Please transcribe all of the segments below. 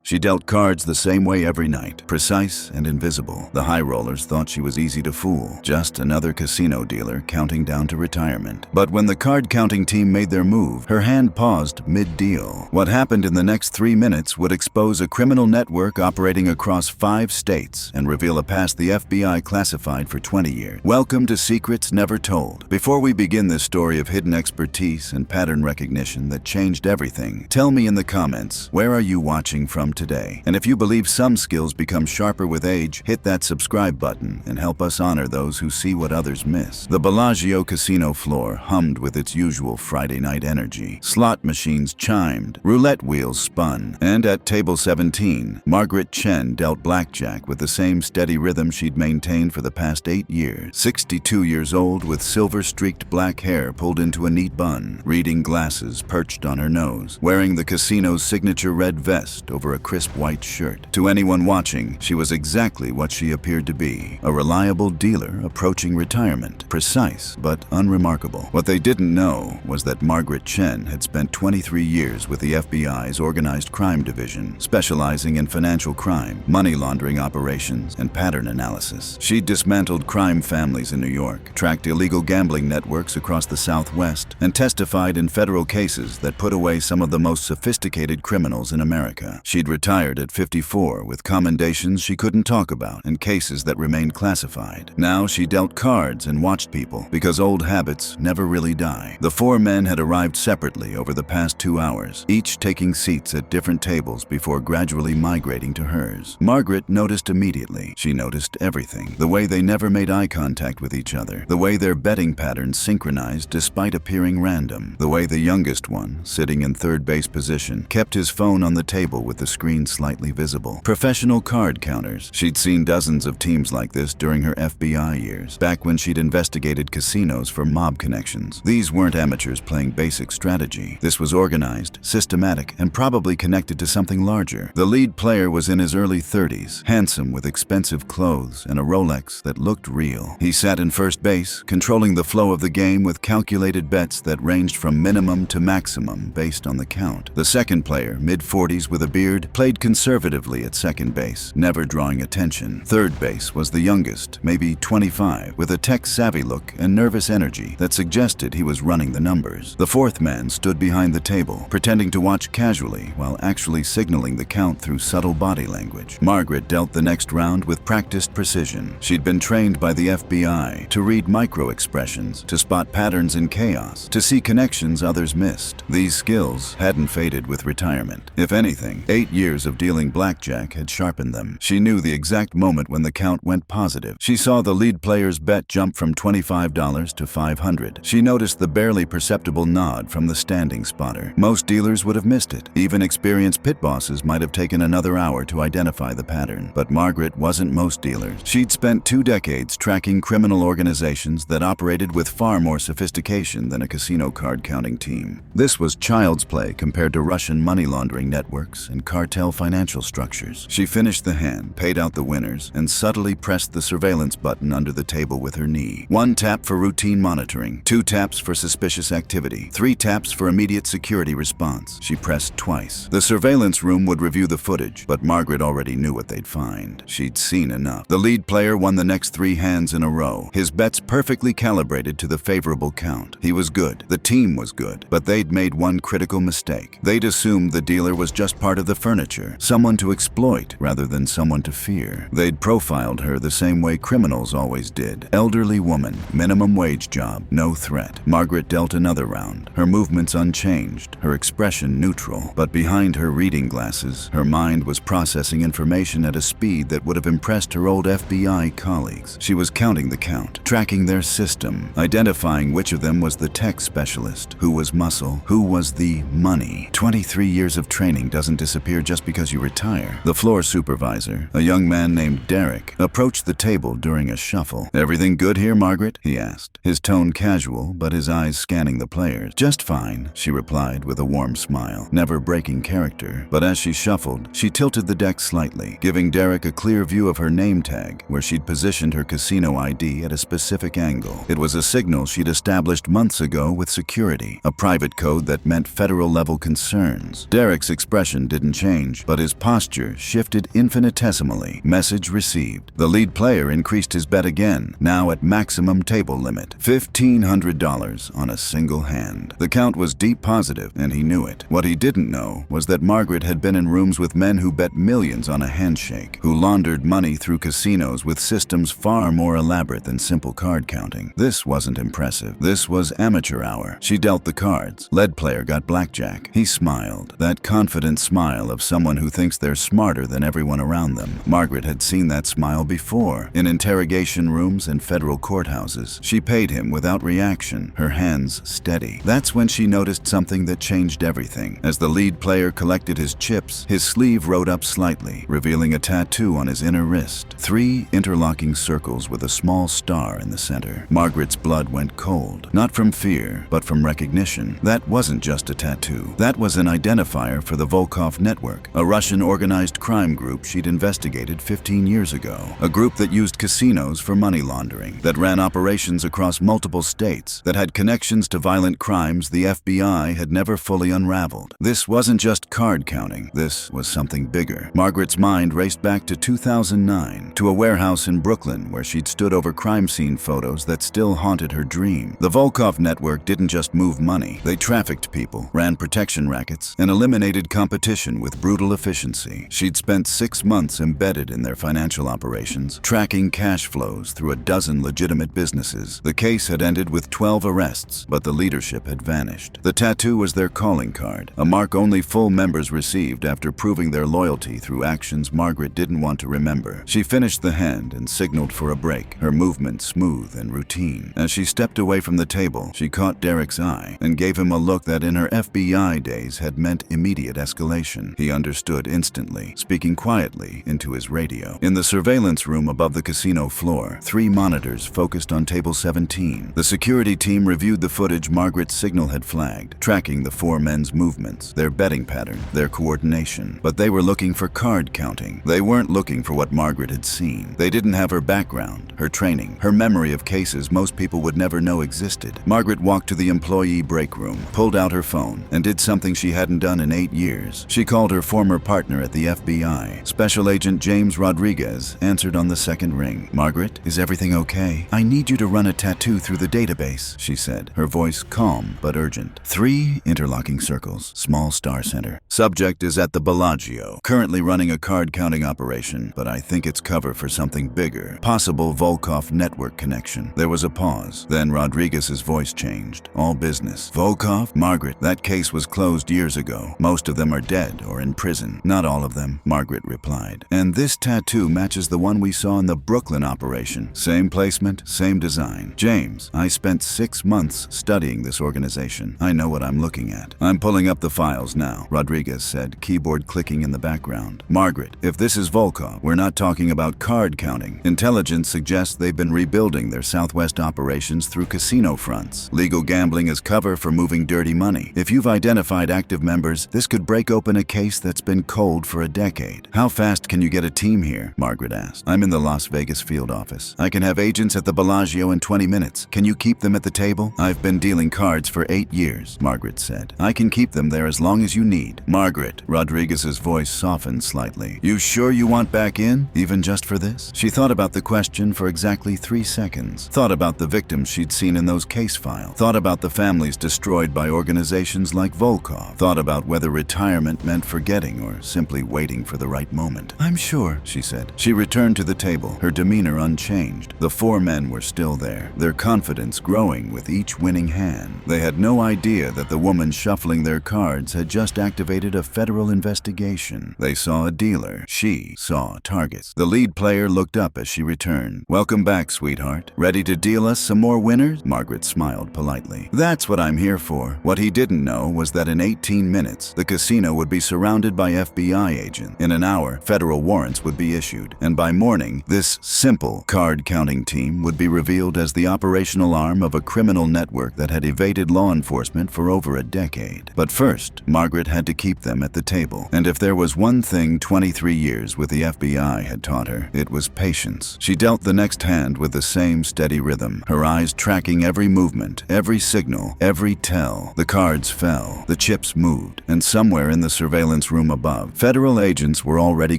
She dealt cards the same way every night, precise and invisible. The high rollers thought she was easy to fool, just another casino dealer counting down to retirement. But when the card counting team made their move, her hand paused mid-deal. What happened in the next 3 minutes would expose a criminal network operating across 5 states and reveal a past the FBI classified for 20 years. Welcome to Secrets Never Told. Before we begin this story of hidden expertise and pattern recognition that changed everything, tell me in the comments, where are you watching from today? And if you believe some skills become sharper with age, hit that subscribe button and help us honor those who see what others miss. The Bellagio casino floor hummed with its usual Friday night energy. Slot machines chimed, roulette wheels spun, and at table 17, Margaret Chen dealt blackjack with the same steady rhythm she'd maintained for the past 8 years. 62 years old with silver-streaked black hair pulled into a neat bun, reading glasses perched on her nose, wearing the casino's signature red vest over a crisp white shirt. To anyone watching, she was exactly what she appeared to be, a reliable dealer approaching retirement, precise but unremarkable. What they didn't know was that Margaret Chen had spent 23 years with the FBI's Organized Crime Division, specializing in financial crime, money laundering operations, and pattern analysis. She'd dismantled crime families in New York, tracked illegal gambling networks across the Southwest, and testified in federal cases that put away some of the most sophisticated criminals in America. She'd retired at 54 with commendations she couldn't talk about and cases that remained classified. Now she dealt cards and watched people, because old habits never really die. The 4 men had arrived separately over the past 2 hours, each taking seats at different tables before gradually migrating to hers. Margaret noticed immediately. She noticed everything. The way they never made eye contact with each other. The way their betting patterns synchronized despite appearing random. The way the youngest one, sitting in third base position, kept his phone on the table with the screen slightly visible. Professional card counters. She'd seen dozens of teams like this during her FBI years, back when she'd investigated casinos for mob connections. These weren't amateurs playing basic strategy. This was organized, systematic, and probably connected to something larger. The lead player was in his early 30s, handsome with expensive clothes and a Rolex that looked real. He sat in first base, controlling the flow of the game with calculated bets that ranged from minimum to maximum based on the count. The second player, mid-40s with a beard, played conservatively at second base, never drawing attention. Third base was the youngest, maybe 25, with a tech-savvy look and nervous energy that suggested he was running the numbers. The fourth man stood behind the table, pretending to watch casually while actually signaling the count through subtle body language. Margaret dealt the next round with practiced precision. She'd been trained by the FBI to read micro-expressions, to spot patterns in chaos, to see connections others missed. These skills hadn't faded with retirement. If anything, 8 years of dealing blackjack had sharpened them. She knew the exact moment when the count went positive. She saw the lead player's bet jump from $25 to $500. She noticed the barely perceptible nod from the standing spotter. Most dealers would have missed it. Even experienced pit bosses might have taken another hour to identify the pattern. But Margaret wasn't most dealers. She'd spent 2 decades tracking criminal organizations that operated with far more sophistication than a casino card counting team. This was child's play compared to Russian money laundering networks and cartel financial structures. She finished the hand, paid out the winners, and subtly pressed the surveillance button under the table with her knee. 1 tap for routine monitoring, 2 taps for suspicious activity, 3 taps for immediate security response. She pressed twice. The surveillance room would review the footage, but Margaret already knew what they'd find. She'd seen enough. The lead player won the next 3 hands in a row, his bets perfectly calibrated to the favorable count. He was good. The team was good. But they'd made one critical mistake. They'd assumed the dealer was just part of the furniture, someone to exploit rather than someone to fear. They'd profiled her the same way criminals always did. Elderly woman, minimum wage job, no threat. Margaret dealt another round, her movements unchanged, her expression neutral. But behind her reading glasses, her mind was processing information at a speed that would have impressed her old FBI colleagues. She was counting the count, tracking their system, identifying which of them was the tech specialist, who was muscle, who was the money. 23 years of training doesn't disappear just because you retire. The floor supervisor, a young man named Derek, approached the table during a shuffle. "Everything good here, Margaret?" he asked, his tone casual but his eyes scanning the players. "Just fine," she replied with a warm smile, never breaking character. But as she shuffled, she tilted the deck slightly, giving Derek a clear view of her name tag, where she'd positioned her casino ID at a specific angle. It was a signal she'd established months ago with security, a private code that meant federal-level concerns. Derek's expression didn't change. change, but his posture shifted infinitesimally. Message received. The lead player increased his bet again, now at maximum table limit. $1,500 on a single hand. The count was deep positive, and he knew it. What he didn't know was that Margaret had been in rooms with men who bet millions on a handshake, who laundered money through casinos with systems far more elaborate than simple card counting. This wasn't impressive. This was amateur hour. She dealt the cards. Lead player got blackjack. He smiled. That confident smile of someone who thinks they're smarter than everyone around them. Margaret had seen that smile before, in interrogation rooms and federal courthouses. She paid him without reaction, her hands steady. That's when she noticed something that changed everything. As the lead player collected his chips, his sleeve rode up slightly, revealing a tattoo on his inner wrist. 3 interlocking circles with a small star in the center. Margaret's blood went cold, not from fear, but from recognition. That wasn't just a tattoo. That was an identifier for the Volkov network, a Russian organized crime group she'd investigated 15 years ago. A group that used casinos for money laundering, that ran operations across multiple states, that had connections to violent crimes the FBI had never fully unraveled. This wasn't just card counting. This was something bigger. Margaret's mind raced back to 2009, to a warehouse in Brooklyn where she'd stood over crime scene photos that still haunted her dream. The Volkov network didn't just move money. They trafficked people, ran protection rackets, and eliminated competition with brutal efficiency. She'd spent 6 months embedded in their financial operations, tracking cash flows through a dozen legitimate businesses. The case had ended with 12 arrests, but the leadership had vanished. The tattoo was their calling card, a mark only full members received after proving their loyalty through actions Margaret didn't want to remember. She finished the hand and signaled for a break, her movement smooth and routine. As she stepped away from the table, she caught Derek's eye and gave him a look that in her FBI days had meant immediate escalation. He understood instantly, speaking quietly into his radio. In the surveillance room above the casino floor, 3 monitors focused on table 17. The security team reviewed the footage Margaret's signal had flagged, tracking the 4 men's movements, their betting pattern, their coordination. But they were looking for card counting. They weren't looking for what Margaret had seen. They didn't have her background, her training, her memory of cases most people would never know existed. Margaret walked to the employee break room, pulled out her phone, and did something she hadn't done in 8 years. She called her former partner at the FBI. Special Agent James Rodriguez answered on the second ring. "Margaret, is everything okay? I need you to run a tattoo through the database," she said, her voice calm but urgent. 3 interlocking circles, small star center. Subject is at the Bellagio, currently running a card-counting operation, but I think it's cover for something bigger. Possible Volkov network connection. There was a pause. Then Rodriguez's voice changed. All business. Volkov? Margaret, that case was closed years ago. Most of them are dead or in prison. Not all of them, Margaret replied. And this tattoo matches the one we saw in the Brooklyn operation. Same placement, same design. James, I spent 6 months studying this organization. I know what I'm looking at. I'm pulling up the files now, Rodriguez said, keyboard clicking in the background. Margaret, if this is Volkov, we're not talking about card counting. Intelligence suggests they've been rebuilding their Southwest operations through casino fronts. Legal gambling is cover for moving dirty money. If you've identified active members, this could break open a case that's been cold for a decade. How fast can you get a team here? Margaret asked. I'm in the Las Vegas field office. I can have agents at the Bellagio in 20 minutes. Can you keep them at the table? I've been dealing cards for 8 years, Margaret said. I can keep them there as long as you need. Margaret, Rodriguez's voice softened slightly. You sure you want back in, even just for this? She thought about the question for exactly 3 seconds. Thought about the victims she'd seen in those case files. Thought about the families destroyed by organizations like Volkov. Thought about whether retirement meant forgetting or simply waiting for the right moment. I'm sure, she said. She returned to the table, her demeanor unchanged. The 4 men were still there, their confidence growing with each winning hand. They had no idea that the woman shuffling their cards had just activated a federal investigation. They saw a dealer. She saw targets. The lead player looked up as she returned. Welcome back, sweetheart. Ready to deal us some more winners? Margaret smiled politely. That's what I'm here for. What he didn't know was that in 18 minutes, the casino would be surrounded by FBI agents. In an hour, federal warrants would be issued. And by morning, this simple card-counting team would be revealed as the operational arm of a criminal network that had evaded law enforcement for over a decade. But first, Margaret had to keep them at the table. And if there was one thing 23 years with the FBI had taught her, it was patience. She dealt the next hand with the same steady rhythm, her eyes tracking every movement, every signal, every tell. The cards fell, the chips moved, and somewhere in the surveillance conference room above. Federal agents were already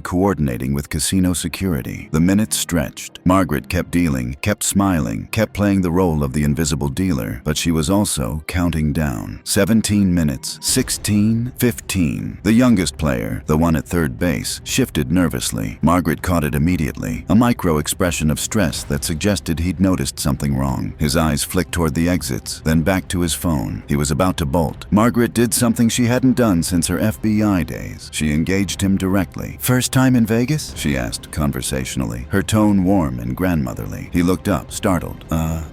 coordinating with casino security. The minutes stretched. Margaret kept dealing, kept smiling, kept playing the role of the invisible dealer, but she was also counting down. 17 minutes, 16, 15. The youngest player, the one at third base, shifted nervously. Margaret caught it immediately, a micro expression of stress that suggested he'd noticed something wrong. His eyes flicked toward the exits, then back to his phone. He was about to bolt. Margaret did something she hadn't done since her FBI days. She engaged him directly. "First time in Vegas?" she asked conversationally, her tone warm and grandmotherly. He looked up, startled.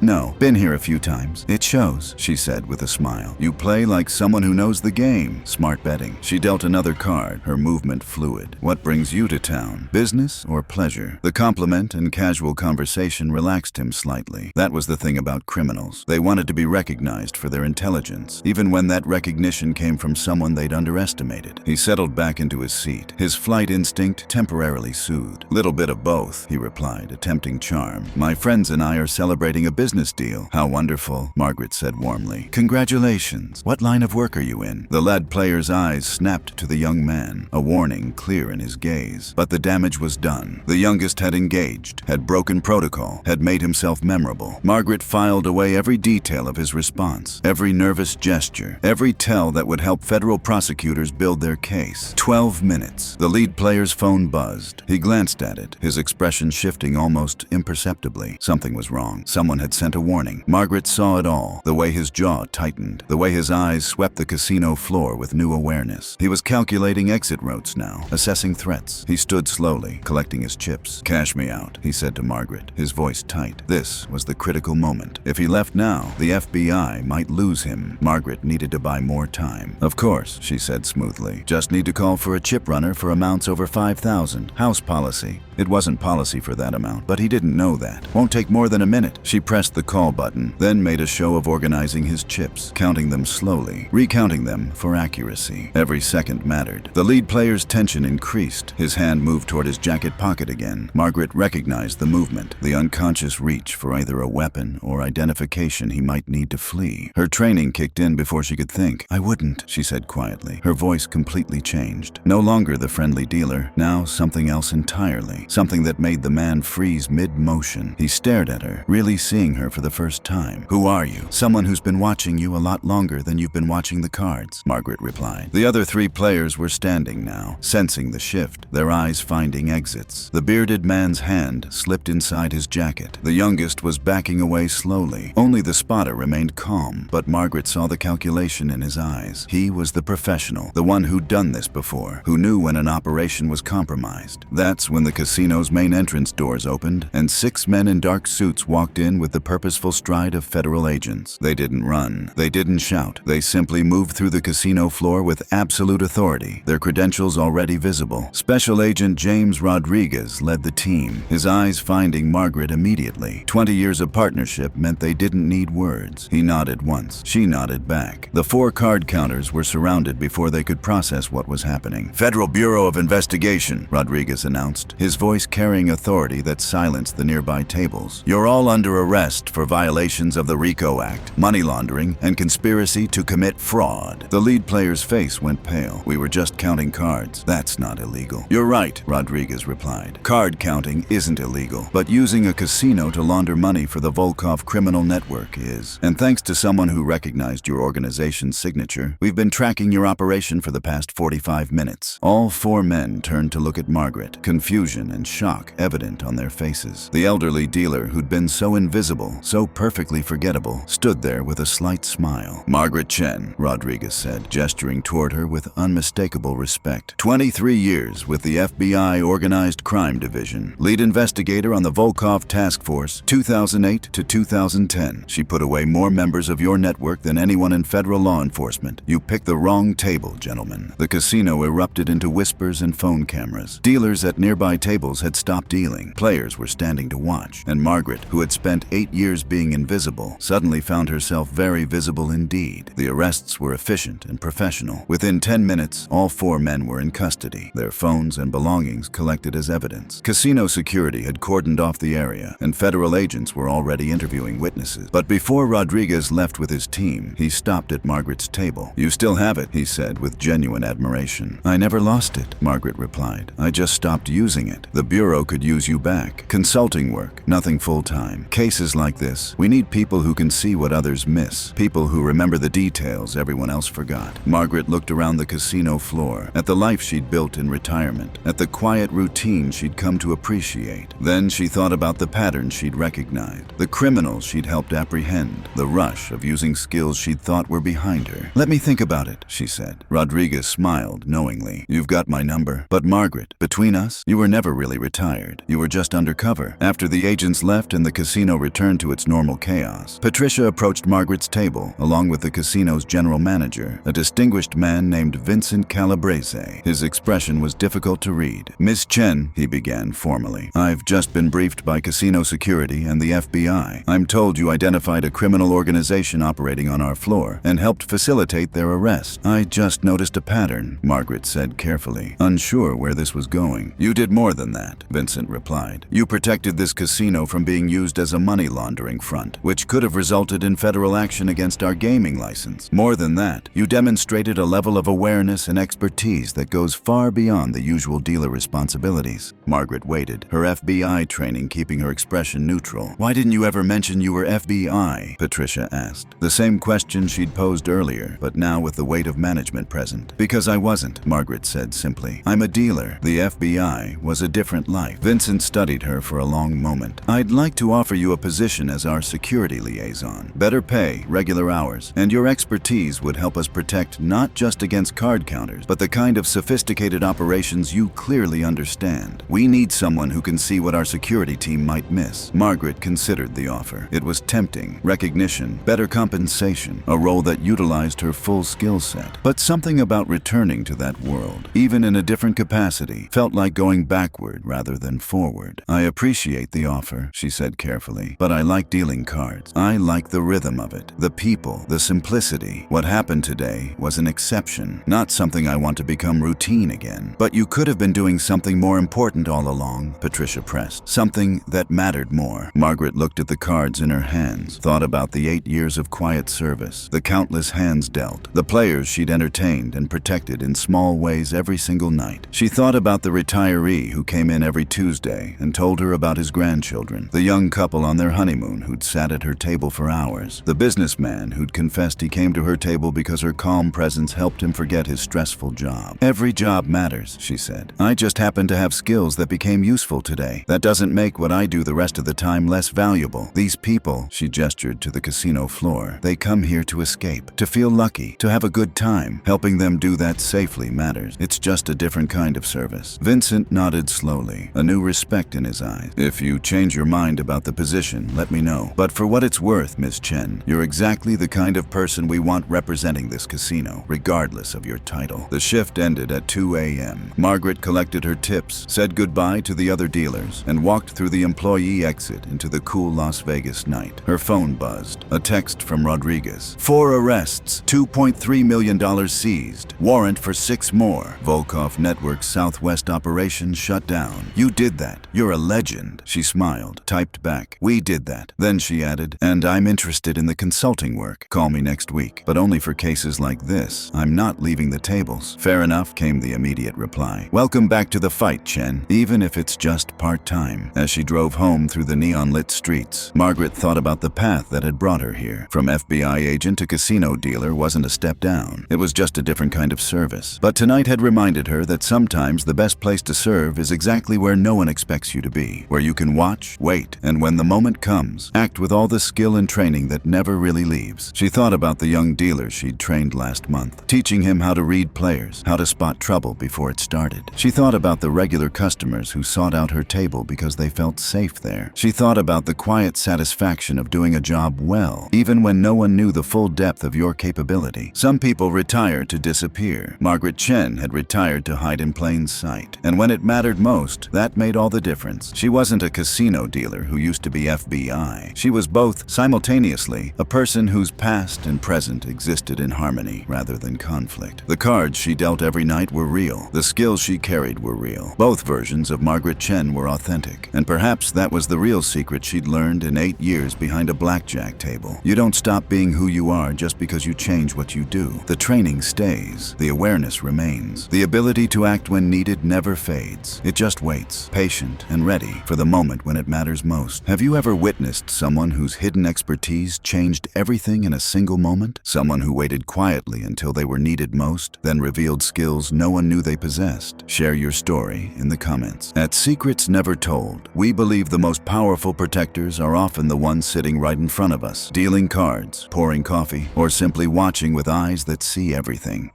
No. Been here a few times." "It shows," she said with a smile. "You play like someone who knows the game." Smart betting. She dealt another card, her movement fluid. "What brings you to town? Business or pleasure?" The compliment and casual conversation relaxed him slightly. That was the thing about criminals. They wanted to be recognized for their intelligence, even when that recognition came from someone they'd underestimated. He settled back into his seat, his flight instinct temporarily soothed. "Little bit of both," he replied, attempting charm. "My friends and I are celebrating a business deal." "How wonderful," Margaret said warmly. "Congratulations. What line of work are you in?" The lad player's eyes snapped to the young man, a warning clear in his gaze. But the damage was done. The youngest had engaged, had broken protocol, had made himself memorable. Margaret filed away every detail of his response, every nervous gesture, every tell that would help federal prosecutors build their case. 12 minutes. The lead player's phone buzzed. He glanced at it, his expression shifting almost imperceptibly. Something was wrong. Someone had sent a warning. Margaret saw it all, the way his jaw tightened, the way his eyes swept the casino floor with new awareness. He was calculating exit routes now, assessing threats. He stood slowly, collecting his chips. "Cash me out," he said to Margaret, his voice tight. This was the critical moment. If he left now, the FBI might lose him. Margaret needed to buy more time. "Of course," she said smoothly. "Just need to call for a chip runner for amounts over 5,000. House policy." It wasn't policy for that amount, but he didn't know that. "Won't take more than a minute." She pressed the call button, then made a show of organizing his chips, counting them slowly, recounting them for accuracy. Every second mattered. The lead player's tension increased. His hand moved toward his jacket pocket again. Margaret recognized the movement, the unconscious reach for either a weapon or identification he might need to flee. Her training kicked in before she could think. "I wouldn't," she said quietly. Her voice completely changed. No longer the friendly dealer, now something else entirely. Something that made the man freeze mid-motion. He stared at her, really seeing her for the first time. "Who are you?" "Someone who's been watching you a lot longer than you've been watching the cards," Margaret replied. The other three players were standing now, sensing the shift, their eyes finding exits. The bearded man's hand slipped inside his jacket. The youngest was backing away slowly. Only the spotter remained calm, but Margaret saw the calculation in his eyes. He was the professional, the one who'd done this before, who knew when an operation was compromised. That's when the casino's main entrance doors opened, and 6 men in dark suits walked in with the purposeful stride of federal agents. They didn't run. They didn't shout. They simply moved through the casino floor with absolute authority, their credentials already visible. Special Agent James Rodriguez led the team, his eyes finding Margaret immediately. 20 years of partnership meant they didn't need words. He nodded once. She nodded back. The 4 card counters were surrounded before they could process what was happening. "Federal Bureau of Investigation," Rodriguez announced, his voice carrying authority that silenced the nearby tables. "You're all under arrest for violations of the RICO Act, money laundering, and conspiracy to commit fraud." The lead player's face went pale. "We were just counting cards. That's not illegal." "You're right," Rodriguez replied. "Card counting isn't illegal, but using a casino to launder money for the Volkov criminal network is. And thanks to someone who recognized your organization's signature, we've been tracking your operation for the past 45 minutes. All 4 men turned to look at Margaret, confusion and shock evident on their faces. The elderly dealer, who'd been so invisible, so perfectly forgettable, stood there with a slight smile. "Margaret Chen," Rodriguez said, gesturing toward her with unmistakable respect. 23 years with the FBI Organized Crime Division. Lead investigator on the Volkov Task Force, 2008 to 2010. She put away more members of your network than anyone in federal law enforcement. You picked the wrong table, gentlemen. The casino erupted into whispers and phone cameras. Dealers at nearby tables tables had stopped dealing. Players were standing to watch, and Margaret, who had spent 8 years being invisible, suddenly found herself very visible indeed. The arrests were efficient and professional. Within 10 minutes, all 4 men were in custody, their phones and belongings collected as evidence. Casino security had cordoned off the area, and federal agents were already interviewing witnesses. But before Rodriguez left with his team, he stopped at Margaret's table. "You still have it," he said with genuine admiration. "I never lost it," Margaret replied. "I just stopped using it. The Bureau could use you back. Consulting work, nothing full-time. Cases like this, we need people who can see what others miss, people who remember the details everyone else forgot." Margaret looked around the casino floor, at the life she'd built in retirement, at the quiet routine she'd come to appreciate. Then she thought about the patterns she'd recognized, the criminals she'd helped apprehend, the rush of using skills she'd thought were behind her. "Let me think about it," she said. Rodriguez smiled knowingly. "You've got my number." "But Margaret, between us, you were never really retired. You were just undercover." After the agents left and the casino returned to its normal chaos, Patricia approached Margaret's table, along with the casino's general manager, a distinguished man named Vincent Calabrese. His expression was difficult to read. "Miss Chen," he began formally, "I've just been briefed by casino security and the FBI. I'm told you identified a criminal organization operating on our floor and helped facilitate their arrest." "I just noticed a pattern," Margaret said carefully, unsure where this was going. "You did more than that," Vincent replied. "You protected this casino from being used as a money laundering front, which could have resulted in federal action against our gaming license. More than that, you demonstrated a level of awareness and expertise that goes far beyond the usual dealer responsibilities." Margaret waited, her FBI training keeping her expression neutral. "Why didn't you ever mention you were FBI?" Patricia asked. The same question she'd posed earlier, but now with the weight of management present. "Because I wasn't," Margaret said simply. "I'm a dealer. The FBI was a different life." Vincent studied her for a long moment. "I'd like to offer you a position as our security liaison. Better pay, regular hours, and your expertise would help us protect not just against card counters, but the kind of sophisticated operations you clearly understand. We need someone who can see what our security team might miss." Margaret considered the offer. It was tempting. Recognition, better compensation, a role that utilized her full skill set. But something about returning to that world, even in a different capacity, felt like going backward rather than forward. "I appreciate the offer," she said carefully, "but I like dealing cards. I like the rhythm of it, the people, the simplicity. What happened today was an exception, not something I want to become routine again." "But you could have been doing something more important all along," Patricia pressed. "Something that mattered more." Margaret looked at the cards in her hands, thought about the 8 years of quiet service, the countless hands dealt, the players she'd entertained and protected in small ways every single night. She thought about the retiree who came in every Tuesday and told her about his grandchildren, the young couple on their honeymoon who'd sat at her table for hours, the businessman who'd confessed he came to her table because her calm presence helped him forget his stressful job. "Every job matters," she said. "I just happen to have skills that became useful today. That doesn't make what I do the rest of the time less valuable. These people," she gestured to the casino floor, "they come here to escape, to feel lucky, to have a good time. Helping them do that safely matters. It's just a different kind of service." Vincent nodded slowly, a new respect in his eyes. "If you change your mind about the position, let me know. But for what it's worth, Miss Chen, you're exactly the kind of person we want representing this casino, regardless of your title." The shift ended at 2 a.m. Margaret collected her tips, said goodbye to the other dealers, and walked through the employee exit into the cool Las Vegas night. Her phone buzzed. A text from Rodriguez. 4 arrests, $2.3 million seized, warrant for 6 more. Volkov Network's Southwest operation shut down. "You did that. You're a legend." She smiled, typed back, "We did that." Then she added, "And I'm interested in the consulting work. Call me next week, but only for cases like this. I'm not leaving the tables." "Fair enough," came the immediate reply. "Welcome back to the fight, Chen, even if it's just part-time." As she drove home through the neon-lit streets, Margaret thought about the path that had brought her here. From FBI agent to casino dealer wasn't a step down. It was just a different kind of service. But tonight had reminded her that sometimes the best place to serve is exactly where no one expects you to be, where you can watch, wait, and when the moment comes, act with all the skill and training that never really leaves. She thought about the young dealer she'd trained last month, teaching him how to read players, how to spot trouble before it started. She thought about the regular customers who sought out her table because they felt safe there. She thought about the quiet satisfaction of doing a job well, even when no one knew the full depth of your capability. Some people retire to disappear. Margaret Chen had retired to hide in plain sight, and when it mattered most, most, that made all the difference. She wasn't a casino dealer who used to be FBI. She was both, simultaneously, a person whose past and present existed in harmony rather than conflict. The cards she dealt every night were real. The skills she carried were real. Both versions of Margaret Chen were authentic. And perhaps that was the real secret she'd learned in 8 years behind a blackjack table. You don't stop being who you are just because you change what you do. The training stays. The awareness remains. The ability to act when needed never fades. It just waits, patient and ready for the moment when it matters most. Have you ever witnessed someone whose hidden expertise changed everything in a single moment? Someone who waited quietly until they were needed most, then revealed skills no one knew they possessed? Share your story in the comments. At Secrets Never Told, we believe the most powerful protectors are often the ones sitting right in front of us, dealing cards, pouring coffee, or simply watching with eyes that see everything.